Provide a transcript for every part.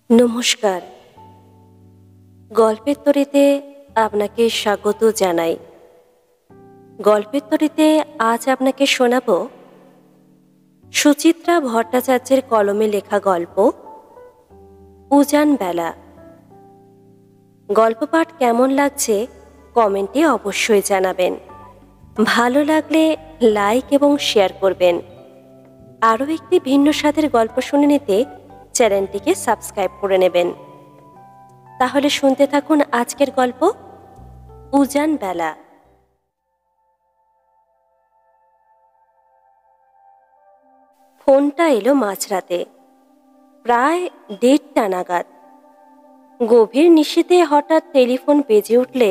নমস্কার। গল্পের তরীতে আপনাকে স্বাগত জানাই। গল্পের তরীতে আজ আপনাকে শোনাব সুচিত্রা ভট্টাচার্যের কলমে লেখা গল্প উজান বেলা। গল্প পাঠ কেমন লাগছে কমেন্টে অবশ্যই জানাবেন। ভালো লাগলে লাইক এবং শেয়ার করবেন। আরও একটি ভিন্ন স্বাদের গল্প শুনে নিতে চ্যানেলটিকে সাবস্ক্রাইব করে নেবেন। তাহলে শুনতে থাকুন আজকের গল্প উজান বেলা। ফোনটা এলো মাঝরাতে, প্রায় 1:30 নাগাদ। গভীর নিশীথে হঠাৎ টেলিফোন বেজে উঠলে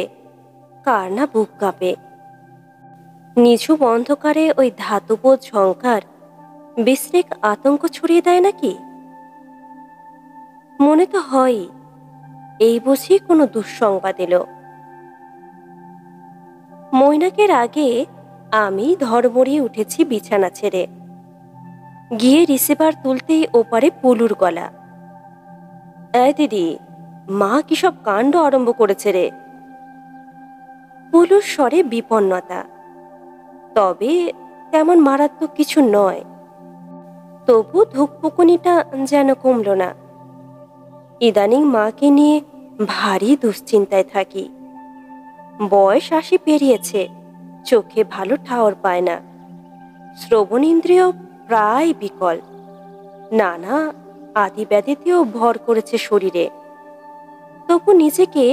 কার না বুক কাঁপে। নিঝুম অন্ধকারে ওই ধাতব ঝংকার বিস্মৃক আতঙ্ক ছড়িয়ে দেয় নাকি? মনে তো হয়ই, এই বুঝি কোনো দুঃসংবাদ এলো। মৈনাকের আগে আমি ধড়মড়িয়ে উঠেছি বিছানা ছেড়ে। গিয়ে রিসিভার তুলতেই ওপারে পুলুর গলা। এই দিদি, মা কি সব কাণ্ড আরম্ভ করেছে রে। পুলুর স্বরে বিপন্নতা, তবে তেমন মারাত্মক কিছু নয়। তবু ধুকপুকুনিটা যেন কমল না। ইদানিং মাকে নিয়ে ভারী দুশ্চিন্তায় থাকি। বয়স 80 পেরিয়েছে, চোখে ভালো ঠাওর পায় না। শ্রবণ ইন্দ্রিয় প্রায় বিকল। নানা আদি ব্যাধিতেও ভর করেছে শরীরে। তবু নিজেকে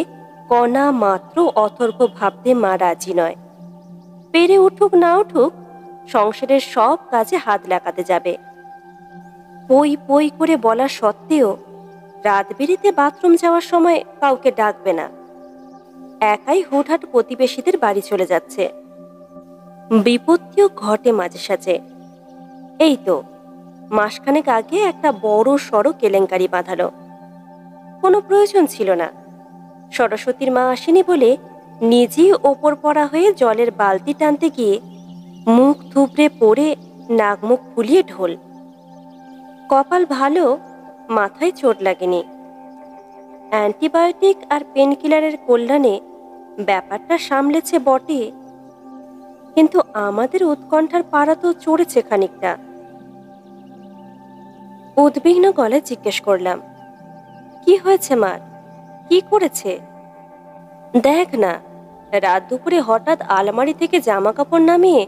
কণা মাত্র অথর্ব ভাবতে মা রাজি নয়। পেরে উঠুক না উঠুক, সংসারের সব কাজে হাত লাগাতে যাবে। পই পই করে বলা সত্ত্বেও রাত বেরিতে বাথরুম যাওয়ার সময় কাউকে ডাকবে না। একাই হুটহাট প্রতিবেশীদের বাড়ি চলে যাচ্ছে। বিপত্তিও ঘটে মাঝে সাঝে। এই তো মাসখানেক আগে একটা বড় সড়ো কেলেঙ্কারি বাঁধালো। কোনো প্রয়োজন ছিল না। সরস্বতীর মা আসেনি বলে নিজেই ওপর পড়া হয়ে জলের বালতি টানতে গিয়ে মুখ থুবড়ে পড়ে নাক মুখ ফুলিয়ে ঢোল। কপাল ভালো, মাথায় চোট লাগেনি। অ্যান্টিবায়োটিক আর পেনকিলারের কল্যাণে ব্যাপারটা সামলেছে বটে, কিন্তু আমাদের উৎকণ্ঠার পাড়া তো চড়েছে খানিকটা। উদ্বিগ্ন গলায় জিজ্ঞেস করলাম, কি হয়েছে মার? কি করেছে? দেখ না, রাত দুপুরে হঠাৎ আলমারি থেকে জামা কাপড় নামিয়ে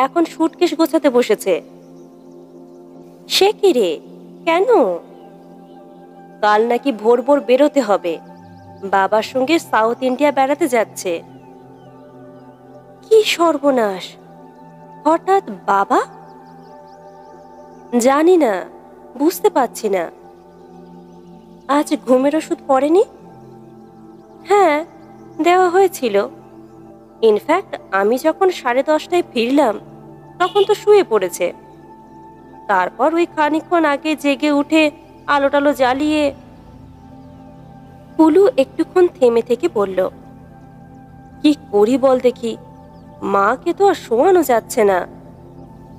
এখন সুটকেস গোছাতে বসেছে। সে কি রে, কেন? কাল নাকি ভোর ভোর বেরোতে হবে, বাবার সঙ্গে সাউথ ইন্ডিয়া বেড়াতে যাচ্ছে। কি সর্বনাশ! হঠাৎ বাবা? জানি না, বুঝতে পারছি না। আজ ঘুমের ওষুধ পড়েনি? হ্যাঁ, দেওয়া হয়েছিল। ইনফ্যাক্ট আমি যখন 10:30টায় ফিরলাম তখন তো শুয়ে পড়েছে। তারপর ওই খানিকক্ষণ আগে জেগে উঠে আলো টালো জ্বালিয়ে। পুলু একটুক্ষণ থেমে থেকে বলল, কি করি বল দেখি, মাকে তো আর শোয়ানো যাচ্ছে না।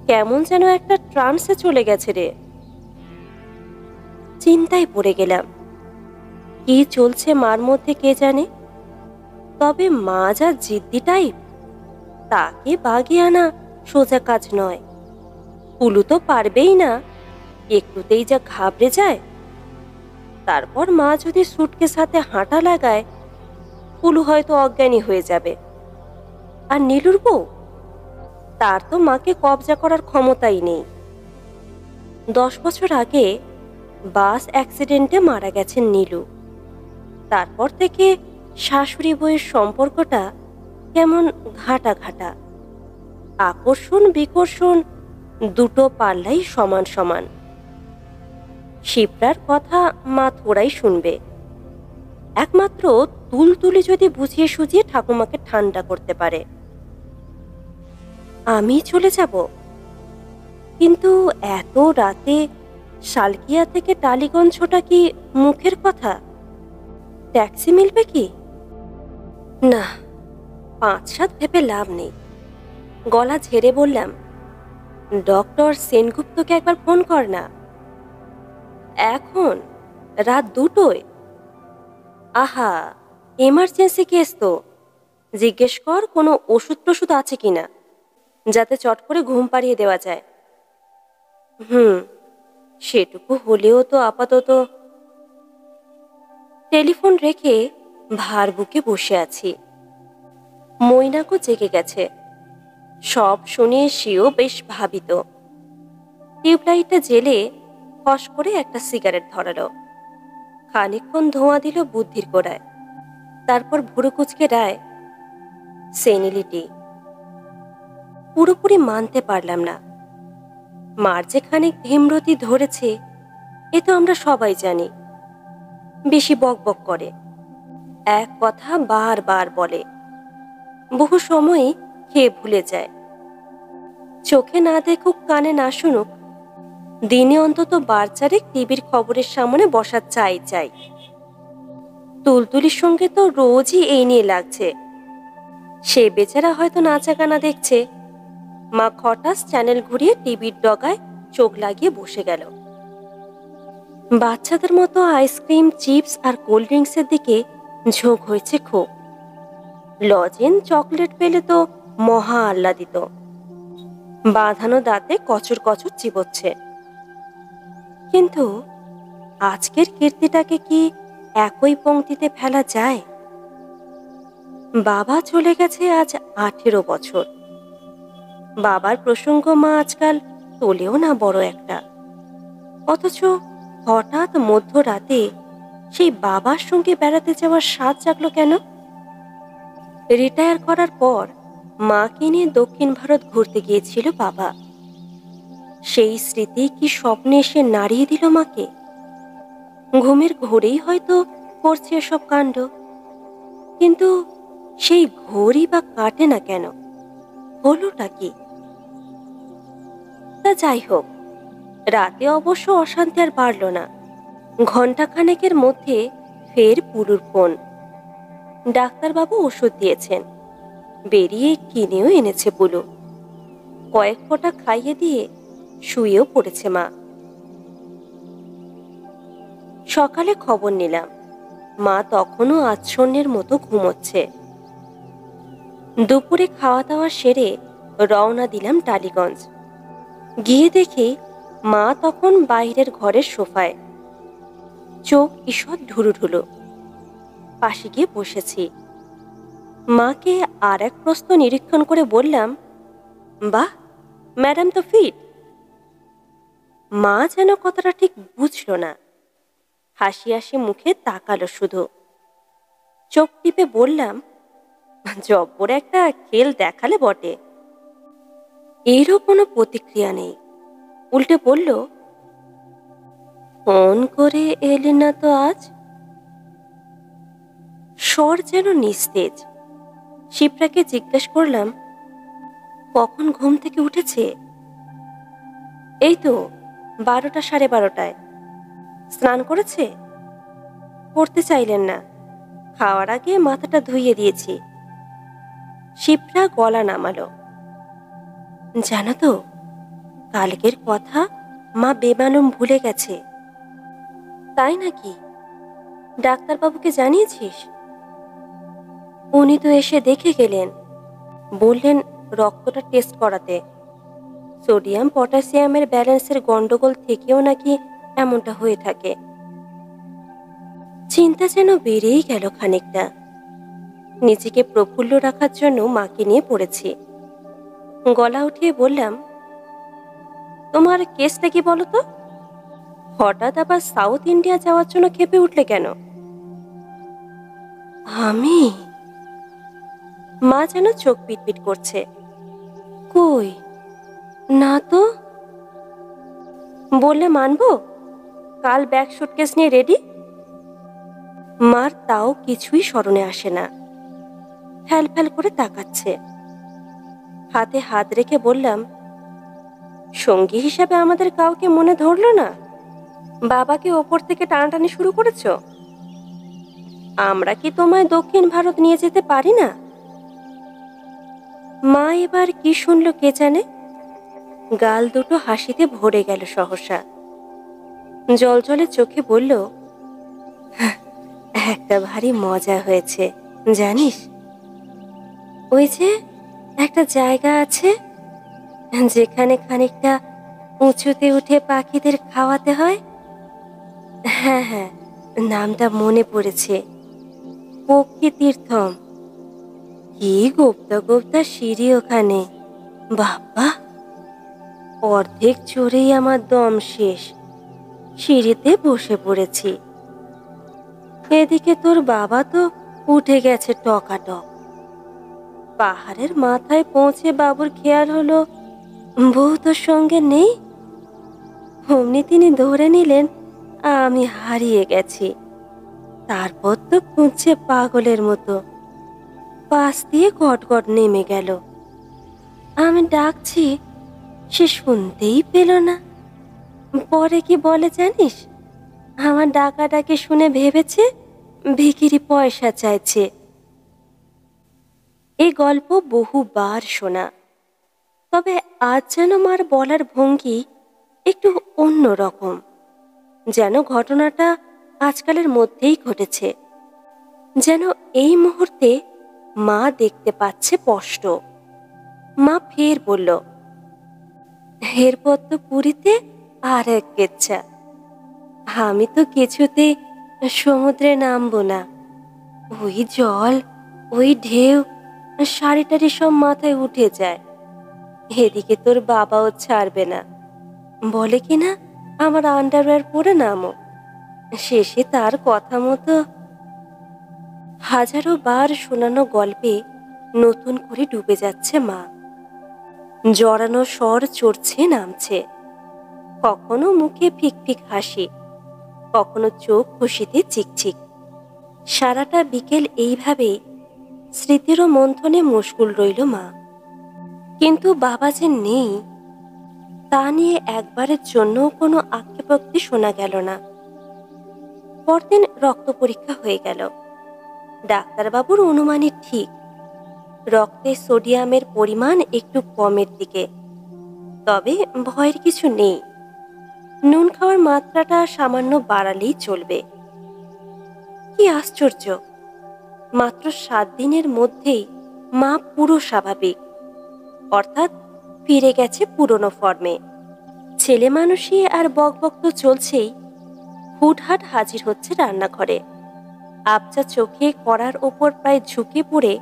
কেমন যেন একটা ট্রান্সে চলে গেছে রে। চিন্তায় পড়ে গেলাম। কি চলছে মার মধ্যে কে জানে। তবে মা যা জিদ্দি টাইপ, তাকে বাগিয়ে আনা সোজা কাজ নয়। পুলু তো পারবেই না, একটুতেই যা ঘাবড়ে যায়। তারপর মা যদি সুটকেস হাতে হাঁটা লাগায়, পুলু হয়তো অজ্ঞানী হয়ে যাবে। আর নীলুর বউ, তার তো মাকে কবজা করার ক্ষমতাই নেই। 10 বছর আগে বাস অ্যাক্সিডেন্টে মারা গেছেন নীলু। তারপর থেকে শাশুড়ি বউয়ের সম্পর্কটা কেমন ঘাটা ঘাটা। আকর্ষণ বিকর্ষণ দুটো পাল্লাই সমান সমান। শিপ্রার কথা মা থোড়াই শুনবে। একমাত্র তুলতুলি যদি বুঝিয়ে সুঝিয়ে ঠাকুমাকে ঠান্ডা করতে পারে। আমি চলে যাব, কিন্তু এত রাতে শালকিয়া থেকে টালিগঞ্জ ছোটা কি মুখের কথা? ট্যাক্সি মিলবে কি? না, 5-7 ভেবে লাভ নেই। গলা ঝেড়ে বললাম, ডক্টর সেনগুপ্তকে একবার ফোন কর না। এখন রাত 2টোয়? আহা, এমার্জেন্সি কেস তো। জিজ্ঞেস কর কোনো ওষুধ টষুধ আছে কিনা, যাতে চট করে ঘুম পাড়িয়ে দেওয়া যায়। হুম, সেটুকু হলেও তো আপাতত। টেলিফোন রেখে ভার বুকে বসে আছি। মৈনাকও জেগে গেছে। সব শুনে সেও বেশ ভাবিত। টিউবলাইটটা জেলে ফস করে একটা সিগারেট ধরালো। খানিকক্ষণ ধোঁয়া দিল বুদ্ধির গোড়ায়। তারপর ভুরু কুচকে রায়, সেনিলিটি। পুরোপুরি মানতে পারলাম না। মার যে খানিক ধীম্রতি ধরেছে এ তো আমরা সবাই জানি। বেশি বকবক করে, এক কথা বারবার বলে, বহু সময়ই খেয়ে ভুলে যায়। চোখে না দেখুক, কানে না শুনুক, দিনে অন্তত বারচারেক টিভির খবরের সামনে বসা চাই চাই। তুলতুলির সঙ্গে তো রোজই এই নিয়ে লাগছে। সে বেচারা হয়তো নাচা গানা দেখছে, মা খটাস চ্যানেল ঘুরিয়ে টিভির ডগায় চোখ লাগিয়ে বসে গেল। বাচ্চাদের মতো আইসক্রিম, চিপস আর কোল্ড ড্রিঙ্কসের দিকে ঝোঁক হয়েছে খুব। লজেন, চকলেট পেলে তো মহা আহ্লাদিত। বাঁধানো দাঁতে কচর কচর চিবোচ্ছে। কিন্তু আজকের কীর্তিটাকে কি একই পংক্তিতে ফেলা যায়? বাবা চলে গেছে আজ 18 বছর। বাবার প্রসঙ্গ মা আজকাল তোলেও না বড় একটা। অথচ হঠাৎ মধ্যরাতে সেই বাবার সঙ্গে বেড়াতে যাওয়ার স্বাদ জাগলো কেন? রিটায়ার করার পর মাকে নিয়ে দক্ষিণ ভারত ঘুরতে গিয়েছিল বাবা। সেই স্মৃতি কি স্বপ্নে এসে নাড়িয়ে দিল মাকে? ঘুমের ঘোরেই হয়তো করছে এসব কাণ্ড। কিন্তু সেই ঘড়ই বা কাটে না কেন? হলোটা কি? তা যাই হোক, রাতে অবশ্য অশান্তি আর বাড়ল না। ঘণ্টাখানেকের মধ্যে ফের পুলুর ফোন। ডাক্তারবাবু ওষুধ দিয়েছেন, বেরিয়ে কিনেও এনেছে পুলু। কয়েক ফোঁটা খাইয়ে দিয়ে শুয়েও পড়েছে মা। সকালে খবর নিলাম, মা তখনও আচ্ছন্নের মতো ঘুমোচ্ছে। দুপুরে খাওয়া দাওয়া সেরে রওনা দিলাম টালিগঞ্জ। গিয়ে দেখি মা তখন বাইরের ঘরের সোফায়, চোখ ঈষৎ ঢুলুঢুলু। পাশে গিয়ে বসেছি। মাকে আর এক প্রশ্ন নিরীক্ষণ করে বললাম, বাহ, ম্যাডাম তো ফিট। মা যেন কথাটা ঠিক বুঝল না, হাসি হাসি মুখে তাকালো শুধু। চোখ টিপে বললাম, জব্বর একটা খেল দেখালে বটে। এরও কোনো প্রতিক্রিয়া নেই। উল্টে বলল, ফোন করে এলি না তো আজ? স্বর যেন নিস্তেজ। শিপ্রাকে জিজ্ঞেস করলাম, কখন ঘুম থেকে উঠেছে? এই তো 12টা, 12:30। স্নান করেছে? করতে চাইলেন না, খাওয়ার আগে মাথাটা ধুইয়ে দিয়েছি। শিপ্রা গলা নামালো। জানো তো, কালকের কথা মা বেমালুম ভুলে গেছে। তাই নাকি? ডাক্তারবাবুকে জানিয়েছিস? উনি তো এসে দেখে গেলেন, বললেন রক্তটা টেস্ট করাতে। সোডিয়াম পটাশিয়ামের ব্যালেন্সের গন্ডগোল থেকেও নাকি এমনটা হয়ে থাকে। চিন্তা যেন বেড়েই গেল খানিকটা। নিজেকে প্রফুল্ল রাখার জন্য মাকে নিয়ে পড়েছি। গলা উঠিয়ে বললাম, তোমার কেসটা কি বলো তো? হঠাৎ আবার সাউথ ইন্ডিয়া যাওয়ার জন্য ক্ষেপে উঠলে কেন? আমি? মা যেন চোখ পিটপিট করছে। কই, না তো। বললে মানবো? কাল ব্যাগ সুটকেস নিয়ে রেডি। মার তাও কিছুই স্মরণে আসে না। ফ্যাল ফ্যাল করে তাকাচ্ছে। হাতে হাত রেখে বললাম, সঙ্গী হিসাবে আমাদের কাউকে মনে ধরলো না? বাবাকে ওপর থেকে টানাটানি শুরু করেছ? আমরা কি তোমায় দক্ষিণ ভারত নিয়ে যেতে পারি না? মা এবার কি শুনল কে জানে। গাল দুটো হাসিতে ভরে গেল সহসা। জলজলে চোখে বলল, একটা ভারী মজা হয়েছে জানিস। ওই যে একটা জায়গা আছে যেখানে খানিকটা উঁচুতে উঠে পাখিদের খাওয়াতে হয়। হ্যাঁ হ্যাঁ, নামটা মনে পড়েছে, পক্ষী তীর্থম। কি গোপ্তা গোপ্তা সিঁড়ি ওখানে, বাবা! অর্ধেক চড়েই আমার দম শেষ, সিঁড়িতে বসে পড়েছি। এদিকে তোর বাবা তো উঠে গেছে টকাটক। পাহাড়ের মাথায় পৌঁছে বাবুর খেয়াল হলো বউ তোর সঙ্গে নেই। অমনি তিনি ধরে নিলেন আমি হারিয়ে গেছি। তারপর তো খুঁজছে পাগলের মতো, পাশ দিয়ে গটগট নেমে গেল। আমি ডাকছি, সে শুনতেই পেল না। পরে কি বলে জানিস? আমার ডাকাডাকি শুনে ভেবেছে ভিখিরি পয়সা চাইছে। এই গল্প বহুবার শোনা, তবে আজ যেন মার বলার ভঙ্গি একটু অন্য রকম, যেন ঘটনাটা আজকালের মধ্যেই ঘটেছে, যেন এই মুহূর্তে মা দেখতে পাচ্ছে স্পষ্ট। মা ফের বলল, এরপর তো পুরীতে আর এক কেচ্ছা। আমি তো কিছুতে সমুদ্রে নামবো না। ওই জল, ওই ঢেউ, শাড়ি টাড়ি সব মাথায় উঠে যায়। এদিকে তোর বাবাও ছাড়বে না, বলে কিনা আমার আন্ডারওয়্যার পরে নামো। শেষে তার কথা মতো হাজারো বার শোনানো গল্পে নতুন করে ডুবে যাচ্ছে মা। জড়ানো স্বর চড়ছে নামছে, কখনো মুখে ফিক ফিক হাসি, কখনো চোখ খুশিতে চিকচিক। সারাটা বিকেল এইভাবে স্মৃতিরও মন্থনে মশগুল রইল মা। কিন্তু বাবা যে নেই, তা নিয়ে একবারের জন্য কোনো আক্ষেপোক্তি শোনা গেল না। পরদিন রক্ত পরীক্ষা হয়ে গেল। ডাক্তারবাবুর অনুমানই ঠিক, রক্তে সোডিয়ামের পরিমাণ একটু কমের দিকে। তবে ভয়ের কিছু নেই, নুন খাওয়ার মাত্রাটা সামান্য বাড়ালেই চলবে। কি আশ্চর্য, মাত্র 7 দিনের মধ্যেই মা পুরো স্বাভাবিক, অর্থাৎ ফিরে গেছে পুরনো ফর্মে। ছেলে মানুষই আর বকবক তো চলছেই, হুটহাট হাজির হচ্ছে রান্নাঘরে। আবছা চোখে কড়ার ওপর প্রায় ঝুঁকে পড়ে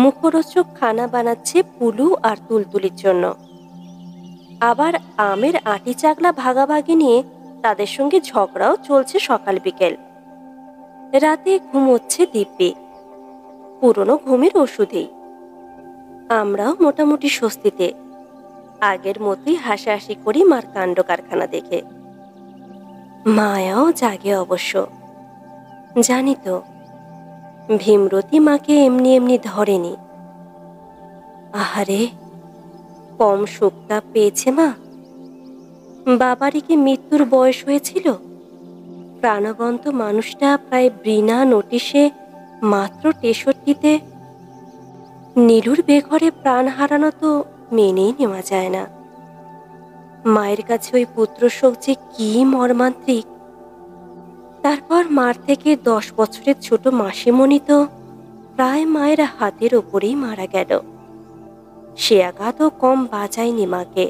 মুখরোচক খানা বানাচ্ছে পুলু আর তুলতুলির জন্য। আবার আমের আটি চাকলা ভাগাভাগি নিয়ে তাদের সঙ্গে ঝগড়াও চলছে সকাল বিকেল। রাতে ঘুমোচ্ছে দিব্যি, পুরনো ঘুমের ওষুধেই। আমরাও মোটামুটি স্বস্তিতে, আগের মতোই হাসাহাসি করি মার কাণ্ড কারখানা দেখে। মায়াও জাগে অবশ্য। জানি তো, ভীমরতি মাকে এমনি এমনি ধরেনি। আহারে, কম সুখটা পেয়েছে মা। বাবারই কি মৃত্যুর বয়স হয়েছিল? প্রাণবন্ত মানুষটা প্রায় বিনা নোটিশে মাত্র 63-তে নীলুর বেঘরে প্রাণ হারানো তো মেনেই নেওয়া যায় না। মায়ের কাছে ওই পুত্র শোক যে কি মর্মান্তিক। তারপর মার থেকে 10 বছরের ছোট মাসিমণি তো প্রায় মায়ের হাতের ওপরেই মারা গেল। সে আঘাতও কম বাঁচায়নি মাকে।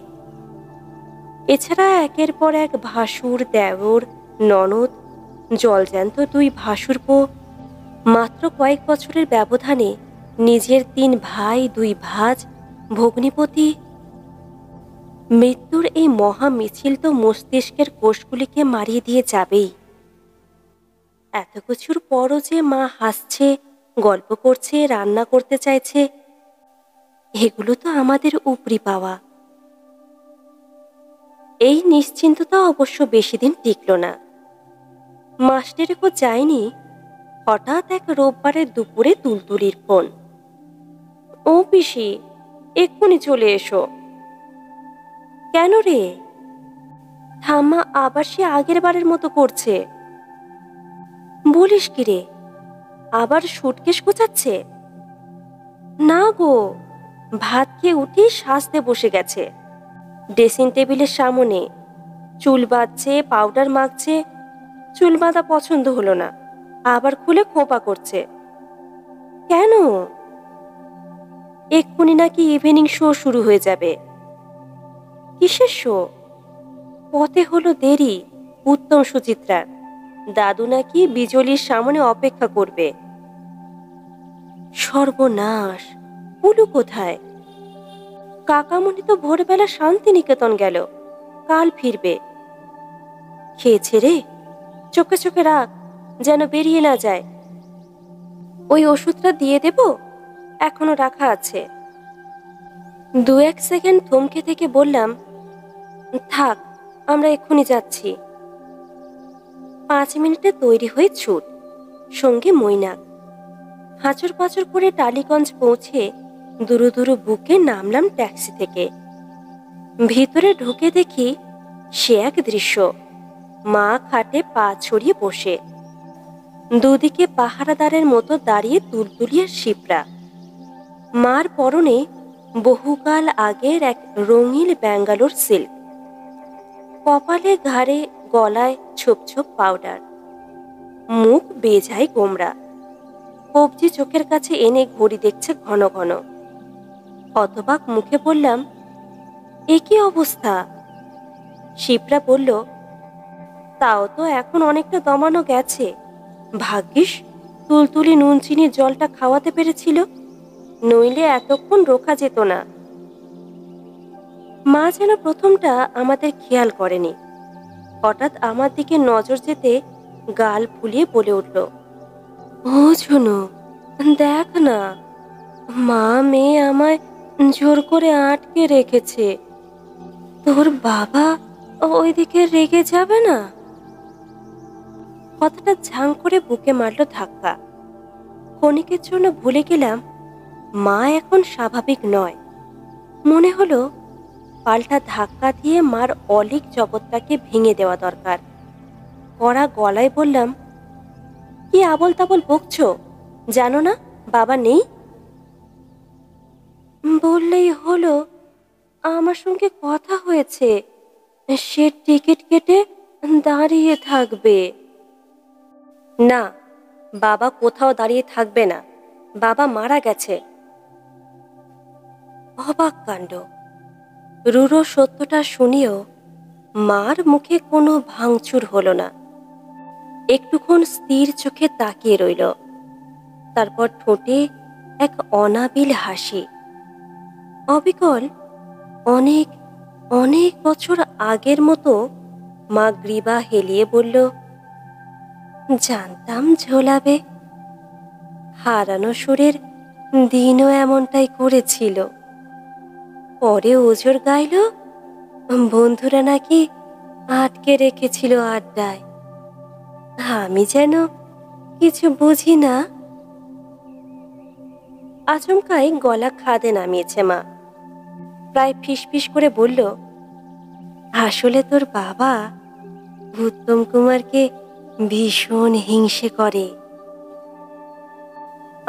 এছাড়া একের পর এক ভাসুর, দেওর, ননদ, জলজ্যান্ত 2 ভাসুরপো, মাত্র কয়েক বছরের ব্যবধানে নিজের 3 ভাই, 2 ভাজ, ভগ্নিপতি। মৃত্যুর এই মহা মিছিল তো মস্তিষ্কের কোষগুলিকে মারিয়ে দিয়ে যাবেই। এত কিছুর পরও যে মা হাসছে, গল্প করছে, রান্না করতে চাইছে, এগুলো তো আমাদের উপরি পাওয়া। এই নিশ্চিন্ততা অবশ্য বেশি দিন টিকল না। মাসটেরেকও যায়নি, হঠাৎ এক রোববারের দুপুরে তুলতুলির ফোন। ও পিসি, এক্ষুনি চলে এসো। কেন রে? ঠাম্মা আবার সে আগের বারের মতো করছে। বলিস কি রে, আবার সুটকেস গোছাচ্ছে? না গো, ভাত খেয়ে উঠি সাজতে বসে গেছে। ড্রেসিং টেবিলের সামনে চুল বাঁধছে, পাউডার মাখছে। চুল বাঁধা পছন্দ হলো না, আবার খুলে খোঁপা করছে। কেন? এক্ষুনি নাকি ইভিনিং শো শুরু হয়ে যাবে। কিসের শো? পথে হলো দেরি উত্তম সুচিত্রার। দাদু নাকি বিজলির সামনে অপেক্ষা করবে। সর্বনাশ! পুলু কোথায়? কাকামণি তো ভোরবেলা শান্তিনিকেতন গেল, কাল ফিরবে। খেয়েছে রে? চোখে চোখে রাখ, যেন বেরিয়ে না যায়। ওই ওষুধটা দিয়ে দেব, এখনো রাখা আছে। 2-1 সেকেন্ড থমকে থেকে বললাম, থাক, আমরা এক্ষুনি যাচ্ছি। 5 মিনিটে তৈরি হয়ে ছুট, সঙ্গে মৈনাক। হাঁচর পাঁচর করে টালিগঞ্জ পৌঁছে দুরু দুরু বুকে নামলাম ট্যাক্সি থেকে। ভিতরে ঢুকে দেখি সে এক দৃশ্য। মা খাটে পা ছড়িয়ে বসে, দুদিকে পাহারাদারের মতো দাঁড়িয়ে তুলতুলিয়া শিপ্রা। মার পরনে বহুকাল আগের এক রঙিন ব্যাঙ্গালোর সিল্ক, কপালে ঘাড়ে গলায় ছোপ ছোপ পাউডার, মুখ বেজায় গোমরা। কবজি চোখের কাছে এনে ঘড়ি দেখছে ঘন ঘন। হতবাক মুখে বললাম, এ কি অবস্থা? শিপ্রা বলল, তাও তো এখন অনেকটা দমানো গেছে। ভাগ্যিস তুলতুলি নুন চিনির জলটা খাওয়াতে পেরেছিল, নইলে এতক্ষণ রোখা যেত না। মা যেন প্রথমটা আমাদের খেয়াল করেনি। হঠাৎ আমার দিকে নজর যেতে গাল ফুলিয়ে বলে উঠল, ও ঝুনু, দেখ না, মা মেয়ে আমায় জোর করে আটকে রেখেছে। তোর বাবা ওইদিকে রেগে যাবে না? কথাটা ঝাং করে বুকে মারল ধাক্কা। ক্ষণিকের জন্য ভুলে গেলাম মা এখন স্বাভাবিক নয়। মনে হলো পাল্টা ধাক্কা দিয়ে মার অলিক জগৎটাকে ভেঙে দেওয়া দরকার। কড়া গলায় বললাম, কি আবল তাবল বকছো? জানো না বাবা নেই? বললেই হলো, আমার সঙ্গে কথা হয়েছে, সে টিকিট কেটে দাঁড়িয়ে থাকবে। না, বাবা কোথাও দাঁড়িয়ে থাকবে না, বাবা মারা গেছে। অবাক কাণ্ড! রূঢ় সত্যটা শুনিয়েও মার মুখে কোনো ভাঙচুর হলো না। একটুক্ষণ স্থির চোখে তাকিয়ে রইল, তারপর ঠোঁটে এক অনাবিল হাসি। অবিকল অনেক অনেক বছর আগের মতো মা গ্রীবা হেলিয়ে বলল, জানতাম ঝোলাবে। হারানো সুরের দিনও এমনটাই করেছিল। পরে ওজোর গাইল, বন্ধুরা নাকি আটকে রেখেছিল আড্ডায়। আমি যেন কিছু বুঝি না। আচমকাই গলা খাদে নামিয়েছে মা। প্রায় ফিসফিস করে বলল, আসলে তোর বাবা উত্তম কুমারকে ভীষণ হিংসে করে।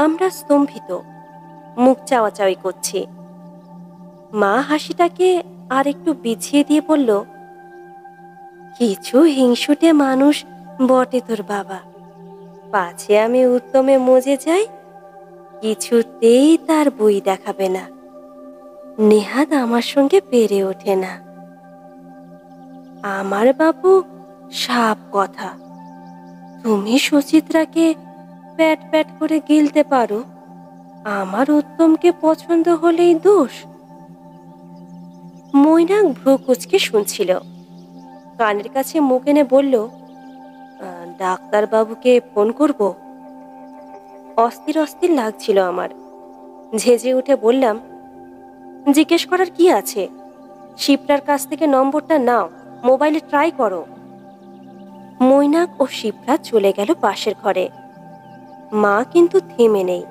আমরা স্তম্ভিত, মুখ চাওয়াচাওয়ি করছি। মা হাসিটাকে আর একটু বিছিয়ে দিয়ে বলল, কিছু হিংসুটে মানুষ বটে তোর বাবা। পাছে আমি উত্তমে মজে যাই, কিছুতেই তার বই দেখাবে না। নেহাত আমার সঙ্গে পেরে ওঠে না। আমার বাবু সাপ কথা। তুমি সুচিত্রাকে প্যাট প্যাট করে গিলতে পারো, আমার উত্তমকে পছন্দ হলেই দোষ। মৈনাক ভ্রু কুঁচকে শুনছিল, কানের কাছে মুখ এনে বলল, ডাক্তার বাবুকে ফোন করব? অস্থির অস্থির লাগছিল আমার। ঝেঁঝে উঠে বললাম, জিজ্ঞেস করার কি আছে? শিপ্রার কাছ থেকে নম্বরটা নাও, মোবাইলে ট্রাই করো। মৈনাক ও শিপ্রা চলে গেল পাশের ঘরে। মা কিন্তু থেমে নেই,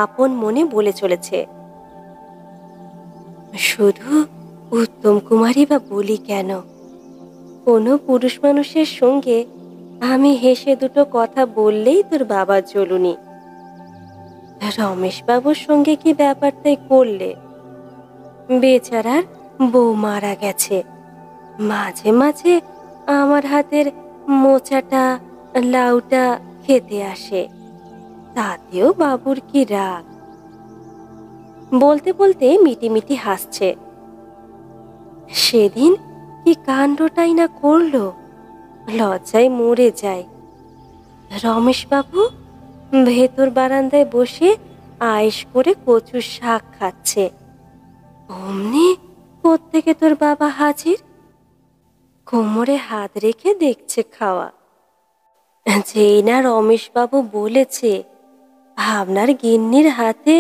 আপন মনে বলে চলেছে, শুধু উত্তম কুমারই বা বলি কেন? কোনো পুরুষ মানুষের সঙ্গে আমি হেসে দুটো কথা বললেই তোর বাবা জ্বলুনি। রমেশ বাবুর সঙ্গে কি ব্যাপারটাই করলে? বেচারার বউ মারা গেছে, মাঝে মাঝে আমার হাতের মোচাটা লাউটা খেতে আসে, তাতেও বাবুর কি রাগ। বলতে বলতে মিটিমিটি হাসছে। সেদিন কি কাণ্ডটাই না করলো, লজ্জায় মরে যায়। রমেশবাবু ভেতর বারান্দায় বসে আয়েশ করে কচুর শাক খাচ্ছে, অমনি কোত্থেকে তোর বাবা হাজির, কোমরে হাত রেখে দেখছে খাওয়া। যেই না রমেশবাবু বলেছে আপনার গিন্নির হাতে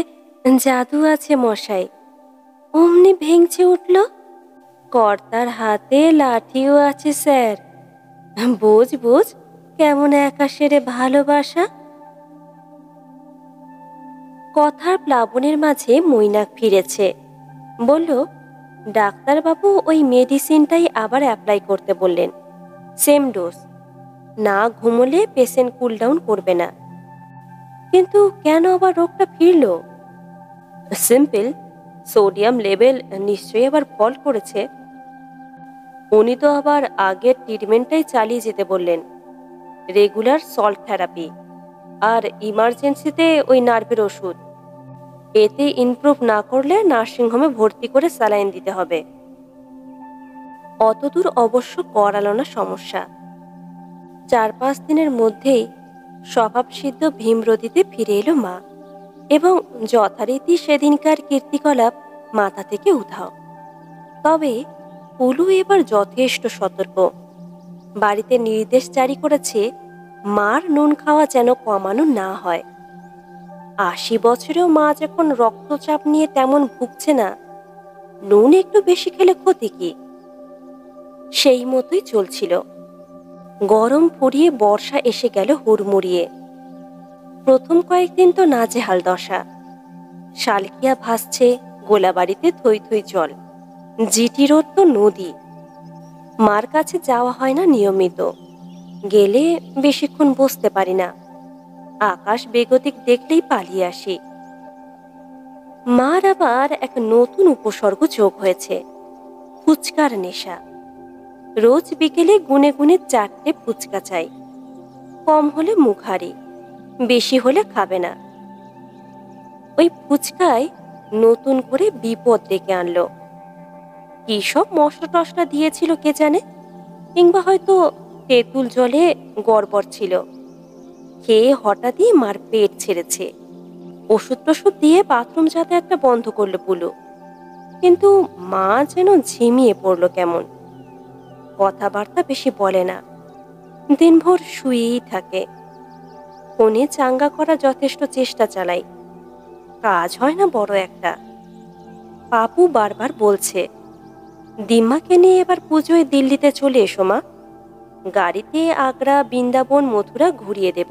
জাদু আছে মশাই, অমনি ভেঙচে উঠল, কর্তার হাতে লাঠিও আছে স্যার, বোঝ বোঝ কেমন একাশেরে ভালোবাসা। কথার প্লাবনের মাঝে মৈনাক ফিরেছে, বলল ডাক্তারবাবু ওই মেডিসিনটাই আবার অ্যাপ্লাই করতে বললেন, সেম ডোজ, না ঘুমোলে পেশেন্ট কুল ডাউন করবে না। কিন্তু কেন আবার রোগটা ফিরল? সিম্পল, সোডিয়াম লেভেল নিশ্চয়ই আবার ফল্ট করেছে। উনি তো আবার আগের ট্রিটমেন্টটাই চালিয়ে যেতে বললেন, রেগুলার সল্ট থেরাপি আর ইমার্জেন্সিতে ওই নার্ভের ওষুধ। এতে ইমপ্রুভ না করলে নার্সিংহোমে ভর্তি করে স্যালাইন দিতে হবে। অতদূর অবশ্য করালো না সমস্যা। 4-5 দিনের মধ্যেই স্বভাবসিদ্ধ ভীমরতিতে ফিরে এলো মা, এবং যথারীতি সেদিনকার কীর্তিকলাপ মাথা থেকে উধাও। তবে পুলু এবার যথেষ্ট সতর্ক। বাড়িতে নির্দেশ জারি করেছে মার নুন খাওয়া যেন কমানো না হয়। 80 বছরেও মা যখন রক্তচাপ নিয়ে তেমন ভুগছে না, নুন একটু বেশি খেলে ক্ষতি কি? সেই মতোই চলছিল। গরম ফুরিয়ে বর্ষা এসে গেল হুড়মুড়িয়ে। প্রথম কয়েকদিন তো নাজেহাল দশা। শালকিয়া ভাসছে, গোলাবাড়িতে থই থই জল, জিটি রোড তো নদী। মার কাছে যাওয়া হয় না নিয়মিত, গেলে বেশিক্ষণ বসতে পারি না, আকাশ বেগতিক দেখলেই পালিয়ে আসি। মার আবার এক নতুন উপসর্গ যোগ হয়েছে, ফুচকার নেশা। রোজ বিকেলে গুনে গুনে 4টে ফুচকা চাই, কম হলে মুখারি, বেশি হলে খাবে না। ওই ফুচকায় নতুন করে বিপদ ডেকে আনলো। কি সব মশলা টশলা দিয়েছিল কে জানে, কিংবা হয়তো তেঁতুল জলে গড়বড় ছিল। খেয়ে হঠাৎই মার পেট ছেড়েছে। ওষুধ টষুধ দিয়ে বাথরুম যাতায়াতটা বন্ধ করলো পুলু, কিন্তু মা যেন ঝিমিয়ে পড়লো কেমন। কথাবার্তা বেশি বলে না, দিনভর শুয়েই থাকে। ফোনে চাঙ্গা করা যথেষ্ট চেষ্টা চালাই, কাজ হয় না বড় একটা। পাপু বারবার বলছে দিম্মাকে নিয়ে এবার পুজোয় দিল্লিতে চলে এসো মা, গাড়িতে আগ্রা, বৃন্দাবন, মথুরা ঘুরিয়ে দেব।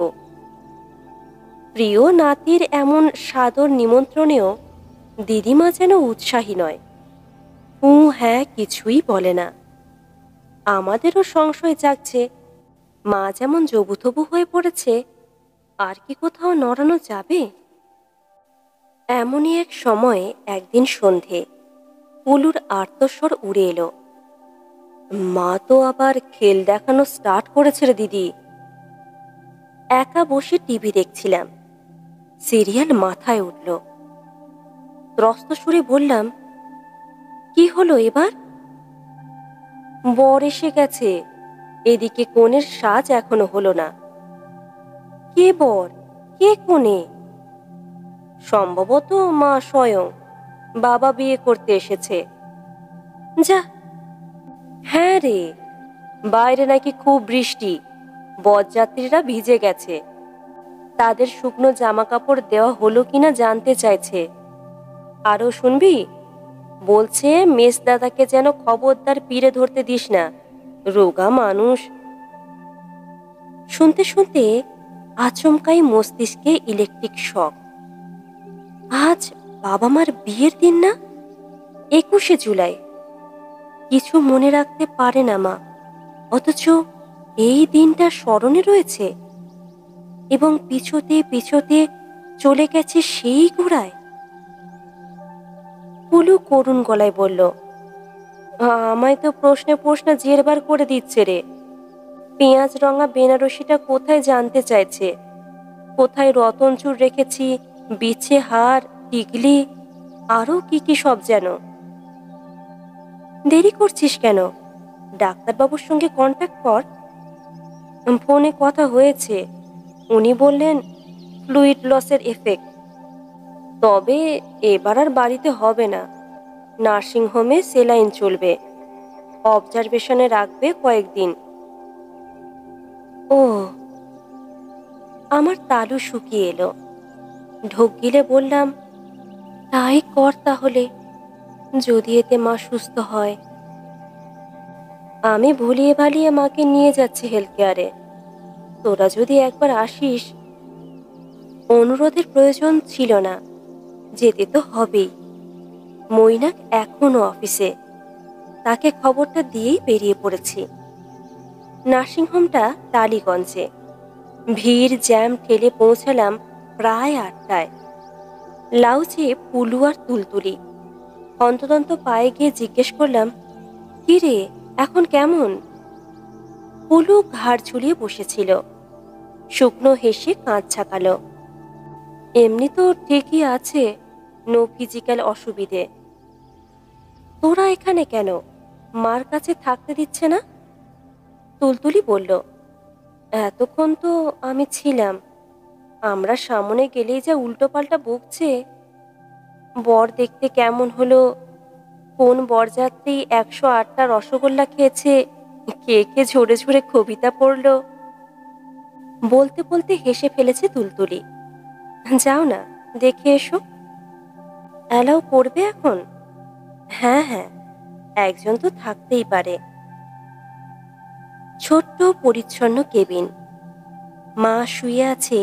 প্রিয় নাতির এমন সাদর নিমন্ত্রণেও দিদিমা যেন উৎসাহী নয়, হ্যাঁ কিছুই বলে না। আমাদেরও সংশয় জাগছে, মা যেমন জবুথবু হয়ে পড়েছে, আর কি কোথাও নড়ানো যাবে? এমনই এক সময়ে একদিন সন্ধে পুলুর আর্তস্বর উড়ে এলো, মা তো আবার খেল দেখানো স্টার্ট করেছে রে দিদি। একা বসে টিভি দেখছিলাম, সিরিয়াল মাথায় উঠল। ত্রস্ত সুরে বললাম, কি হলো এবার? বর এসে গেছে, এদিকে কনের সাজ এখনো হলো না। কে বর, কে কনে? সম্ভবত মা স্বয়ং, বাবা বিয়ে করতে এসেছে। যা। হ্যাঁ রে, বাইরে নাকি খুব বৃষ্টি, বরযাত্রীরা ভিজে গেছে, তাদের শুকনো জামা কাপড় দেওয়া হলো কিনা জানতে চাইছে। আরো শুনবি, বলছে মেস দাদাকে যেন খবরদার পিড়ে ধরতে দিস না, রোগা মানুষ। শুনতে শুনতে আচমকাই মস্তিষ্কে ইলেকট্রিক শক। আজ বাবা মার বিয়ের দিন না, 21শে জুলাই। কিছু মনে রাখতে পারে না মা, অথচ এই দিনটা স্মরণে রয়েছে, এবং পিছোতে পিছোতে চলে গেছে সেই গোড়ায়। পুলু করুণ গলায় বলল, আমায় তো প্রশ্নে প্রশ্ন জেরবার করে দিচ্ছে রে। পেঁয়াজ রঙা বেনারসিটা কোথায় জানতে চাইছে, কোথায় রতনচুর রেখেছি, বিছে হার, টিকলি, আরও কি কি সব যেন। দেরি করছিস কেন? ডাক্তারবাবুর সঙ্গে কন্ট্যাক্ট কর। ফোনে কথা হয়েছে, উনি বললেন ফ্লুইড লসের এফেক্ট। তবে এবার আর বাড়িতে হবে না, নার্সিংহোমে সেলাইন চলবে, অবজারভেশনে রাখবে কয়েকদিন। ও, আমার তালু শুকিয়ে এলো। ঢোক গিলে বললাম, তাই কর তাহলে, যদি এতে মা সুস্থ হয়। আমি ভুলিয়ে ভালিয়ে মাকে নিয়ে যাচ্ছি হেলথ কেয়ারে। তোরা যদি একবার আসিস। অনুরোধের প্রয়োজন ছিল না, যেতে তো হবেই। মৈনাক এখনো অফিসে, তাকে খবরটা দিয়েই বেরিয়ে পড়েছি। নার্সিংহোমটা টালিগঞ্জে। ভিড় জ্যাম ঠেলে পৌঁছালাম প্রায় 8টায়। লাউচে পুলু আর তুলতুলি। অন্তদন্ত পায়ে গিয়ে জিজ্ঞেস করলাম, কি রে, এখন কেমন? পুলু ঘাড় ঝুলিয়ে বসেছিল, শুকনো হেসে কাঁধ ছাকালো। এমনি তো ঠিকই আছে, নো ফিজিক্যাল অসুবিধে। তোরা এখানে কেন? মার কাছে থাকতে দিচ্ছে না? তুলতুলি বলল, এতক্ষণ তো আমি ছিলাম, আমরা সামনে গেলেই যা উল্টোপাল্টা বকছে। বর দেখতে কেমন হলো, কোন বরযাত্রী 108টা রসগোল্লা খেয়েছে, কে কে ঝরে ঝরে কবিতা পড়ল। বলতে বলতে হেসে ফেলেছে তুলতুলি। যাও না, দেখে এসো। অ্যালাউ করবে এখন? হ্যাঁ হ্যাঁ, একজন তো থাকতেই পারে। ছোট্ট পরিচ্ছন্ন কেবিন। মা শুয়ে আছে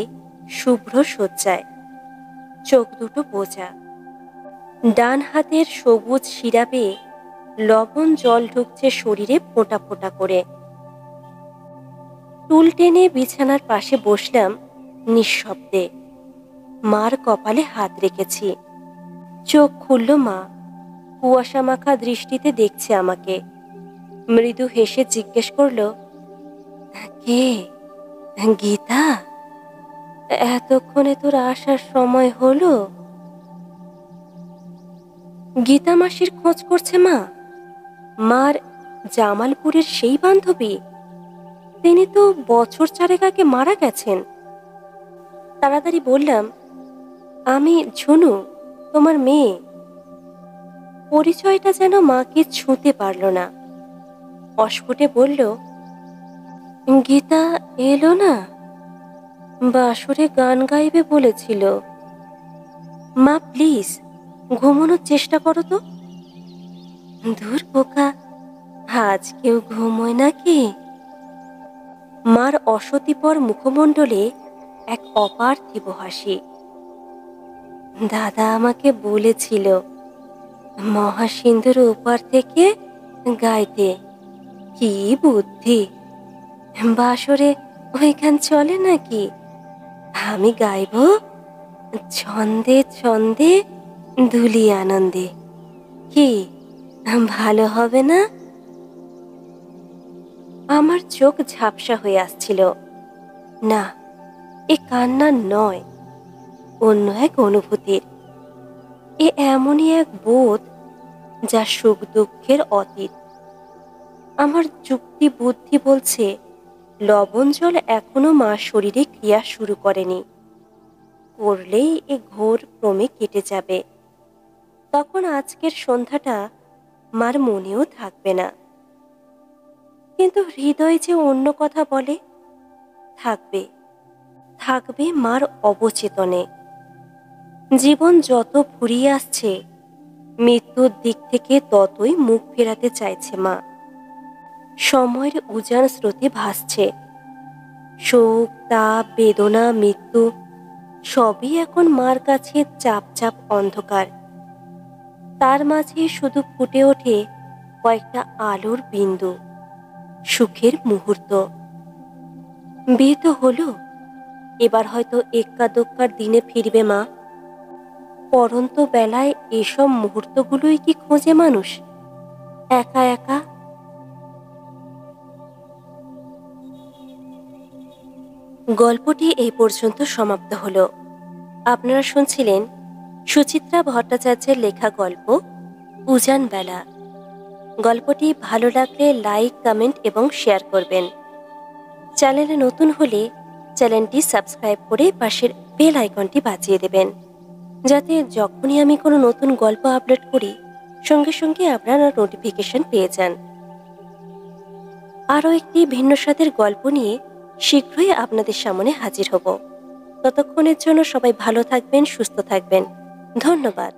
শুভ্র শয্যায়, চোখ দুটো বোঝা। ডান হাতের সবুজ শিরা বেয়ে লবণ জল ঢুকছে শরীরে ফোঁটা ফোঁটা করে। টুল টেনে বিছানার পাশে বসলাম নিঃশব্দে। মার কপালে হাত রেখেছি। চোখ খুলল মা, কুয়াশা মাখা দৃষ্টিতে দেখছে আমাকে। মৃদু হেসে জিজ্ঞেস করল, কে? গীতা? এতক্ষণে তোর আসার সময় হলো? গীতা মাসির খোঁজ করছে মা? মার জামালপুরের সেই বান্ধবী? তিনি তো বছর 4 আগে মারা গেছেন। তাড়াতাড়ি বললাম, আমি ঝুনু, তোমার মেয়ে। পরিচয়টা যেন মাকে ছুঁতে পারল না। অস্ফুটে বলল, গীতা এলো না? বাসরে গান গাইবে বলেছিল। মা প্লিজ, ঘুমানোর চেষ্টা করো তো। ধুর বোকা, আজ কেউ ঘুমোয় নাকি? মার অসতিপর মুখমণ্ডলে এক অপার্থিব হাসি। দাদা আমাকে বলেছিল মহাসিন্ধুর ওপার থেকে গাইতে। কি বুদ্ধি! বাসরে ওই গান চলে নাকি? আমি গাইব, ছন্দে ছন্দে দুলি আনন্দে। কি ভালো হবে না? আমার চোখ ঝাপসা হয়ে আসছিল। না, এ কান্না নয়, অন্য এক অনুভূতির। এ এমনই এক বোধ যা সুখ দুঃখের অতীত। আমার যুক্তি বুদ্ধি বলছে লবণ জল এখনো মার শরীরে ক্রিয়া শুরু করেনি, করলেই এ ঘোর ক্রমে কেটে যাবে। তখন আজকের সন্ধ্যাটা মার মনেও থাকবে না। কিন্তু হৃদয় যে অন্য কথা বলে, থাকবে, থাকবে মার অবচেতনে। জীবন যত ফুরিয়ে আসছে, মৃত্যুর দিক থেকে ততই মুখ ফেরাতে চাইছে মা। সময়ের উজান স্রোতে ভাসছে। শোক, তাপ, বেদনা, মৃত্যু সবই এখন মার কাছে চাপ চাপ অন্ধকার। তার মাঝে শুধু ফুটে ওঠে কয়েকটা আলোর বিন্দু, সুখের মুহূর্ত। বিয়ে তো হলো, এবার হয়তো এক্কা দোক্কার দিনে ফিরবে মা। পরন্ত বেলায় এসব মুহূর্তগুলোই কি খোঁজে মানুষ, একা একা? গল্পটি এই পর্যন্ত সমাপ্ত হলো। আপনারা শুনছিলেন সুচিত্রা ভট্টাচার্যের লেখা গল্প উজান বেলা। গল্পটি ভালো লাগলে লাইক, কমেন্ট এবং শেয়ার করবেন। চ্যানেলে নতুন হলে চ্যানেলটি সাবস্ক্রাইব করে পাশের বেল আইকনটি বাজিয়ে দেবেন, যাতে যখনই আমি কোনো নতুন গল্প আপলোড করি সঙ্গে সঙ্গে আপনারা নোটিফিকেশন পেয়ে যান। আরও একটি ভিন্ন স্বাদের গল্প নিয়ে শীঘ্রই আপনাদের সামনে হাজির হব। ততক্ষণের জন্য সবাই ভালো থাকবেন, সুস্থ থাকবেন। ধন্যবাদ।